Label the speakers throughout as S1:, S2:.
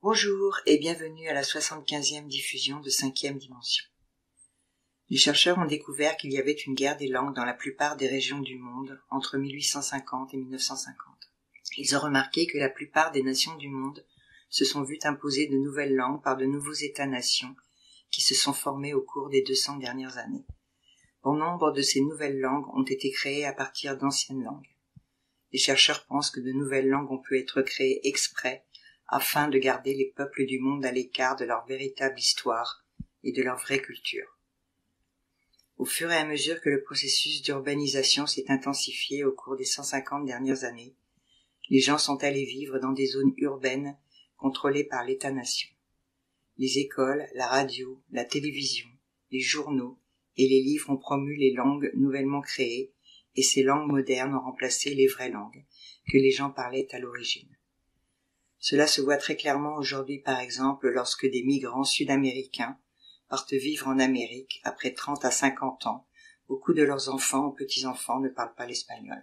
S1: Bonjour et bienvenue à la 75e diffusion de 5e dimension. Les chercheurs ont découvert qu'il y avait une guerre des langues dans la plupart des régions du monde entre 1850 et 1950. Ils ont remarqué que la plupart des nations du monde se sont vues imposer de nouvelles langues par de nouveaux États-nations qui se sont formés au cours des 200 dernières années. Bon nombre de ces nouvelles langues ont été créées à partir d'anciennes langues. Les chercheurs pensent que de nouvelles langues ont pu être créées exprès afin de garder les peuples du monde à l'écart de leur véritable histoire et de leur vraie culture. Au fur et à mesure que le processus d'urbanisation s'est intensifié au cours des 150 dernières années, les gens sont allés vivre dans des zones urbaines contrôlées par l'État-nation. Les écoles, la radio, la télévision, les journaux et les livres ont promu les langues nouvellement créées et ces langues modernes ont remplacé les vraies langues que les gens parlaient à l'origine. Cela se voit très clairement aujourd'hui, par exemple, lorsque des migrants sud-américains partent vivre en Amérique après 30 à 50 ans. Beaucoup de leurs enfants ou petits-enfants ne parlent pas l'espagnol.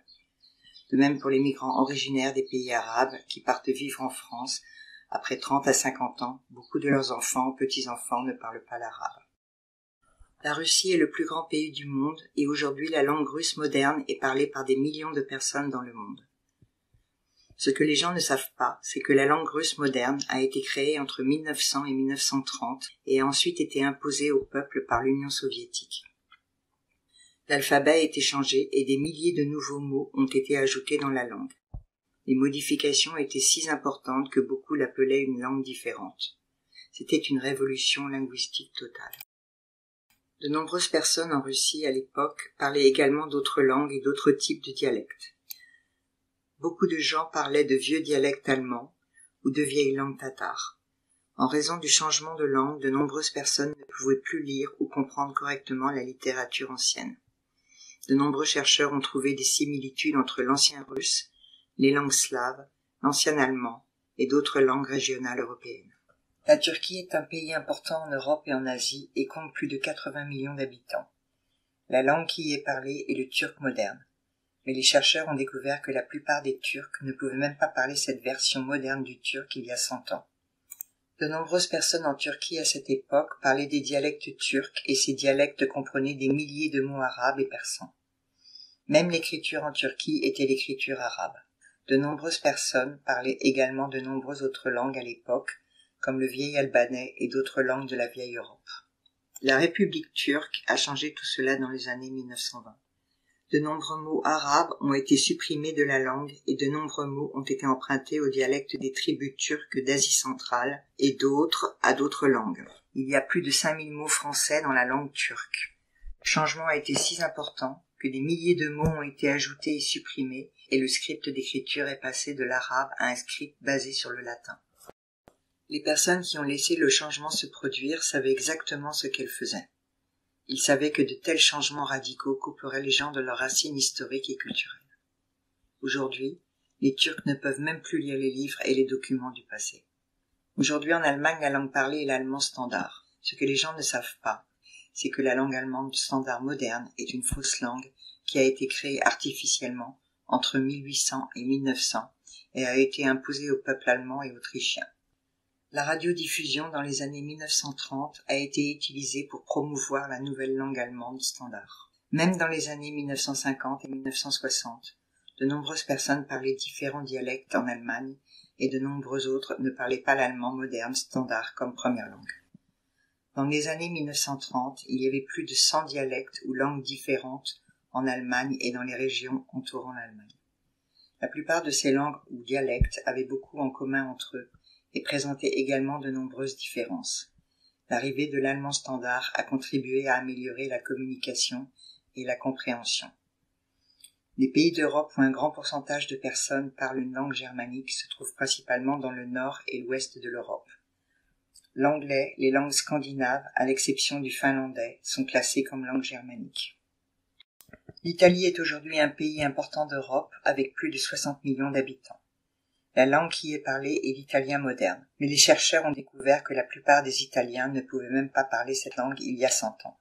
S1: De même pour les migrants originaires des pays arabes qui partent vivre en France après 30 à 50 ans, beaucoup de leurs enfants ou petits-enfants ne parlent pas l'arabe. La Russie est le plus grand pays du monde et aujourd'hui la langue russe moderne est parlée par des millions de personnes dans le monde. Ce que les gens ne savent pas, c'est que la langue russe moderne a été créée entre 1900 et 1930 et a ensuite été imposée au peuple par l'Union soviétique. L'alphabet a été changé et des milliers de nouveaux mots ont été ajoutés dans la langue. Les modifications étaient si importantes que beaucoup l'appelaient une langue différente. C'était une révolution linguistique totale. De nombreuses personnes en Russie à l'époque parlaient également d'autres langues et d'autres types de dialectes. Beaucoup de gens parlaient de vieux dialectes allemands ou de vieilles langues tatares. En raison du changement de langue, de nombreuses personnes ne pouvaient plus lire ou comprendre correctement la littérature ancienne. De nombreux chercheurs ont trouvé des similitudes entre l'ancien russe, les langues slaves, l'ancien allemand et d'autres langues régionales européennes. La Turquie est un pays important en Europe et en Asie et compte plus de 80 millions d'habitants. La langue qui y est parlée est le turc moderne. Mais les chercheurs ont découvert que la plupart des Turcs ne pouvaient même pas parler cette version moderne du turc il y a 100 ans. De nombreuses personnes en Turquie à cette époque parlaient des dialectes turcs et ces dialectes comprenaient des milliers de mots arabes et persans. Même l'écriture en Turquie était l'écriture arabe. De nombreuses personnes parlaient également de nombreuses autres langues à l'époque, comme le vieil albanais et d'autres langues de la vieille Europe. La République turque a changé tout cela dans les années 1920. De nombreux mots arabes ont été supprimés de la langue et de nombreux mots ont été empruntés au dialecte des tribus turques d'Asie centrale et d'autres à d'autres langues. Il y a plus de 5000 mots français dans la langue turque. Le changement a été si important que des milliers de mots ont été ajoutés et supprimés et le script d'écriture est passé de l'arabe à un script basé sur le latin. Les personnes qui ont laissé le changement se produire savaient exactement ce qu'elles faisaient. Ils savaient que de tels changements radicaux couperaient les gens de leurs racines historiques et culturelles. Aujourd'hui, les Turcs ne peuvent même plus lire les livres et les documents du passé. Aujourd'hui, en Allemagne, la langue parlée est l'allemand standard. Ce que les gens ne savent pas, c'est que la langue allemande standard moderne est une fausse langue qui a été créée artificiellement entre 1800 et 1900 et a été imposée au peuple allemand et autrichien. La radiodiffusion dans les années 1930 a été utilisée pour promouvoir la nouvelle langue allemande standard. Même dans les années 1950 et 1960, de nombreuses personnes parlaient différents dialectes en Allemagne et de nombreux autres ne parlaient pas l'allemand moderne standard comme première langue. Dans les années 1930, il y avait plus de 100 dialectes ou langues différentes en Allemagne et dans les régions entourant l'Allemagne. La plupart de ces langues ou dialectes avaient beaucoup en commun entre eux et présentaient également de nombreuses différences. L'arrivée de l'allemand standard a contribué à améliorer la communication et la compréhension. Les pays d'Europe où un grand pourcentage de personnes parlent une langue germanique se trouvent principalement dans le nord et l'ouest de l'Europe. L'anglais, les langues scandinaves, à l'exception du finlandais, sont classées comme langue germanique. L'Italie est aujourd'hui un pays important d'Europe avec plus de 60 millions d'habitants. La langue qui est parlée est l'italien moderne, mais les chercheurs ont découvert que la plupart des Italiens ne pouvaient même pas parler cette langue il y a 100 ans.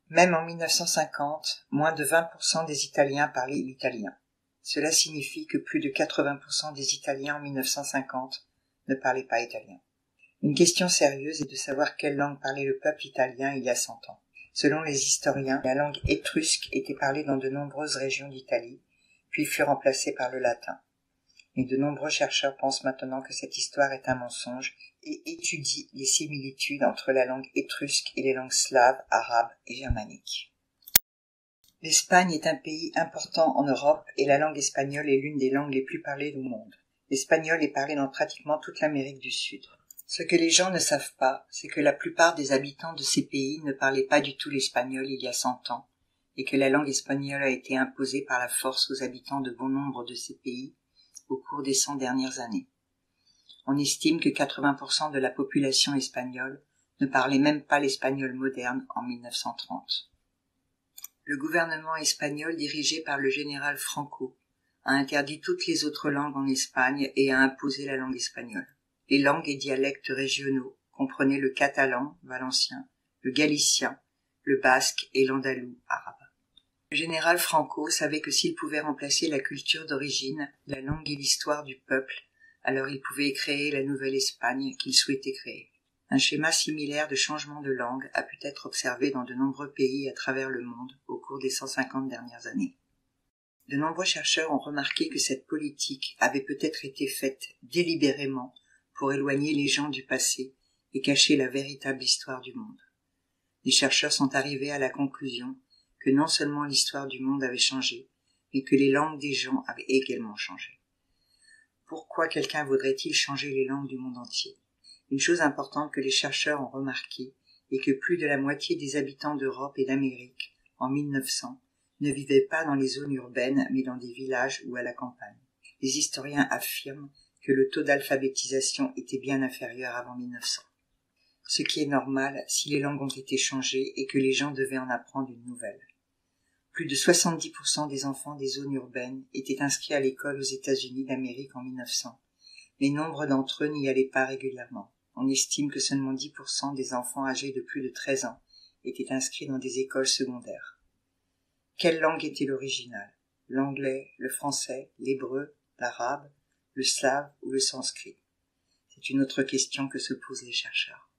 S1: Même en 1950, moins de 20% des Italiens parlaient l'italien. Cela signifie que plus de 80% des Italiens en 1950 ne parlaient pas italien. Une question sérieuse est de savoir quelle langue parlait le peuple italien il y a 100 ans. Selon les historiens, la langue étrusque était parlée dans de nombreuses régions d'Italie, puis fut remplacée par le latin. Mais de nombreux chercheurs pensent maintenant que cette histoire est un mensonge et étudient les similitudes entre la langue étrusque et les langues slaves, arabes et germaniques. L'Espagne est un pays important en Europe et la langue espagnole est l'une des langues les plus parlées au monde. L'espagnol est parlé dans pratiquement toute l'Amérique du Sud. Ce que les gens ne savent pas, c'est que la plupart des habitants de ces pays ne parlaient pas du tout l'espagnol il y a 100 ans, et que la langue espagnole a été imposée par la force aux habitants de bon nombre de ces pays au cours des 100 dernières années. On estime que 80% de la population espagnole ne parlait même pas l'espagnol moderne en 1930. Le gouvernement espagnol, dirigé par le général Franco, a interdit toutes les autres langues en Espagne et a imposé la langue espagnole. Les langues et dialectes régionaux comprenaient le catalan, valencien, le galicien, le basque et l'andalou arabe. Le général Franco savait que s'il pouvait remplacer la culture d'origine, la langue et l'histoire du peuple, alors il pouvait créer la nouvelle Espagne qu'il souhaitait créer. Un schéma similaire de changement de langue a pu être observé dans de nombreux pays à travers le monde au cours des 150 dernières années. De nombreux chercheurs ont remarqué que cette politique avait peut-être été faite délibérément pour éloigner les gens du passé et cacher la véritable histoire du monde. Les chercheurs sont arrivés à la conclusion que non seulement l'histoire du monde avait changé, mais que les langues des gens avaient également changé. Pourquoi quelqu'un voudrait-il changer les langues du monde entier? Une chose importante que les chercheurs ont remarquée est que plus de la moitié des habitants d'Europe et d'Amérique, en 1900, ne vivaient pas dans les zones urbaines, mais dans des villages ou à la campagne. Les historiens affirment que le taux d'alphabétisation était bien inférieur avant 1900. Ce qui est normal si les langues ont été changées et que les gens devaient en apprendre une nouvelle. Plus de 70% des enfants des zones urbaines étaient inscrits à l'école aux États-Unis d'Amérique en 1900, mais nombre d'entre eux n'y allaient pas régulièrement. On estime que seulement 10% des enfants âgés de plus de 13 ans étaient inscrits dans des écoles secondaires. Quelle langue était l'original? L'anglais, le français, l'hébreu, l'arabe, le slave ou le sanskrit? C'est une autre question que se posent les chercheurs.